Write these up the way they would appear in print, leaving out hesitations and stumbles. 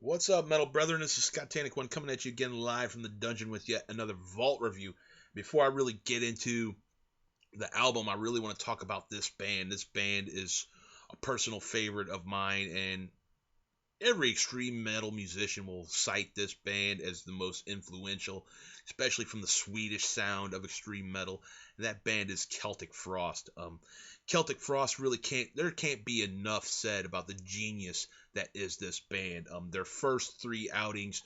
What's up, metal brethren? This is Scott Tannic One coming at you again live from the dungeon with yet another Vault review. Before I really get into the album, I really want to talk about this band. This band is a personal favorite of mine, and every extreme metal musician will cite this band as the most influential, especially from the Swedish sound of extreme metal. And that band is Celtic Frost. Celtic Frost really can't be enough said about the genius that is this band. Their first three outings,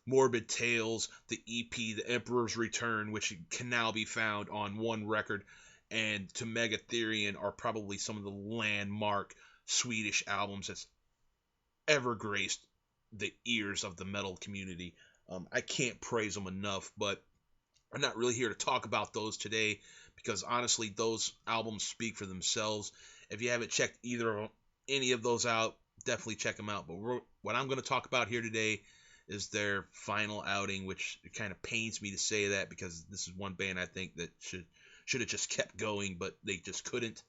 Morbid Tales, the EP, The Emperor's Return, which can now be found on one record, and To Megatherion are probably some of the landmark Swedish albums that's ever graced the ears of the metal community. I can't praise them enough, but I'm not really here to talk about those today because honestly, those albums speak for themselves. If you haven't checked any of those out, definitely check them out. But what I'm going to talk about here today is their final outing, which it kind of pains me to say that because this is one band I think that should have just kept going, but they just couldn't.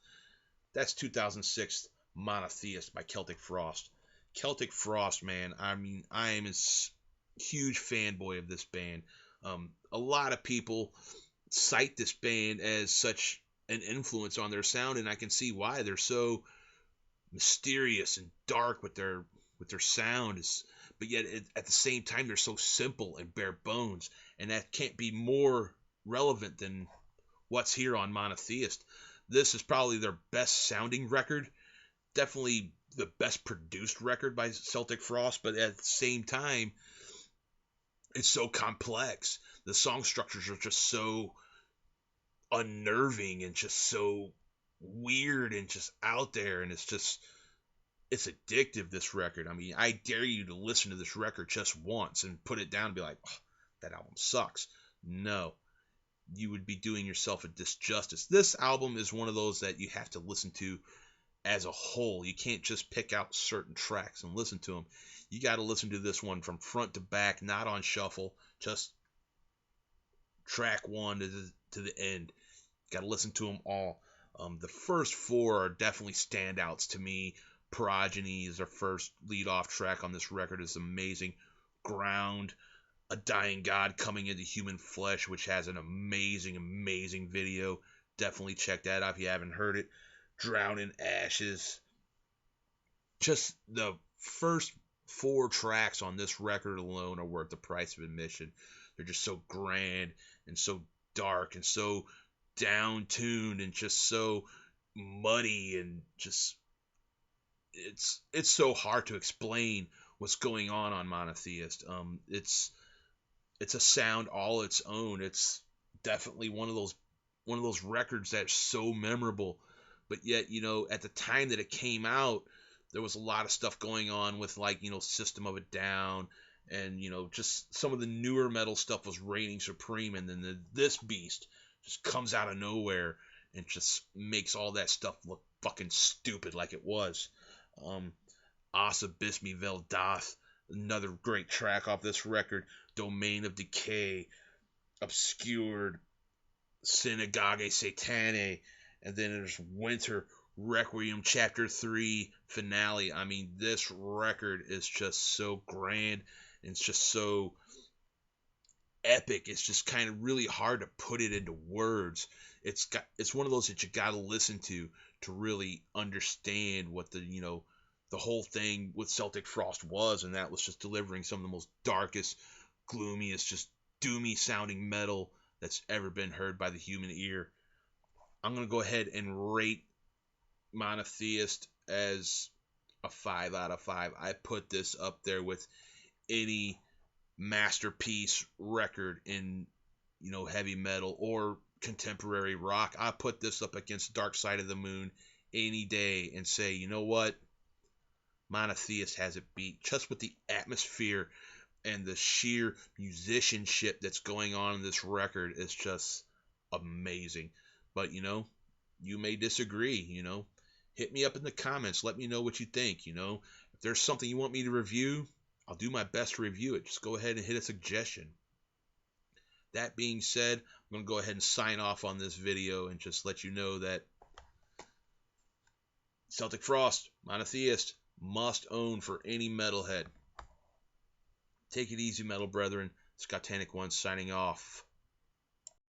That's 2006 Monotheist by Celtic Frost. Celtic Frost, man. I mean, I am a huge fanboy of this band. A lot of people cite this band as such an influence on their sound, and I can see why. They're so mysterious and dark with their sound, but yet at the same time they're so simple and bare bones, and that can't be more relevant than what's here on Monotheist. This is probably their best sounding record, definitely the best produced record by Celtic Frost, but at the same time, it's so complex. The song structures are just so unnerving and just so weird and just out there, and it's addictive, this record. I mean, I dare you to listen to this record just once and put it down and be like, oh, that album sucks. No, you would be doing yourself a disjustice. This album is one of those that you have to listen to as a whole. You can't just pick out certain tracks and listen to them. You got to listen to this one from front to back, not on shuffle, just track one to the end. Got to listen to them all. The first four are definitely standouts to me. Progeny is their first lead-off track on this record. Is amazing. Ground, A Dying God Coming into Human Flesh, which has an amazing video. Definitely check that out if you haven't heard it. Drown in Ashes. Just the first four tracks on this record alone are worth the price of admission. They're just so grand and so dark and so down-tuned and just so muddy, and just it's so hard to explain what's going on Monotheist. It's a sound all its own. It's definitely one of those records that's so memorable, but yet, at the time that it came out, there was a lot of stuff going on with, like, System of a Down, and just some of the newer metal stuff was reigning supreme, and then this beast just comes out of nowhere and just makes all that stuff look fucking stupid like it was. Asa Bismi Veldath, another great track off this record. Domain of Decay, Obscured, Synagogue Satanae, and then there's Winter Requiem Chapter 3 Finale. I mean, this record is just so grand, and it's just so epic. It's just kind of really hard to put it into words. It's one of those that you got to listen to really understand what the whole thing with Celtic Frost was, and that was just delivering some of the most darkest, gloomiest, just doomy sounding metal that's ever been heard by the human ear. I'm going to go ahead and rate Monotheist as a 5 out of 5. I put this up there with any masterpiece record in heavy metal or contemporary rock. I put this up against Dark Side of the Moon any day and say, you know what? Monotheist has it beat, just with the atmosphere and the sheer musicianship that's going on in this record. Is just amazing. But you may disagree. Hit me up in the comments. Let me know what you think. If there's something you want me to review, I'll do my best to review it. Just go ahead and hit a suggestion. That being said, I'm going to go ahead and sign off on this video and just let you know that Celtic Frost, Monotheist, must own for any metalhead. Take it easy, metal brethren. Scotanic One signing off.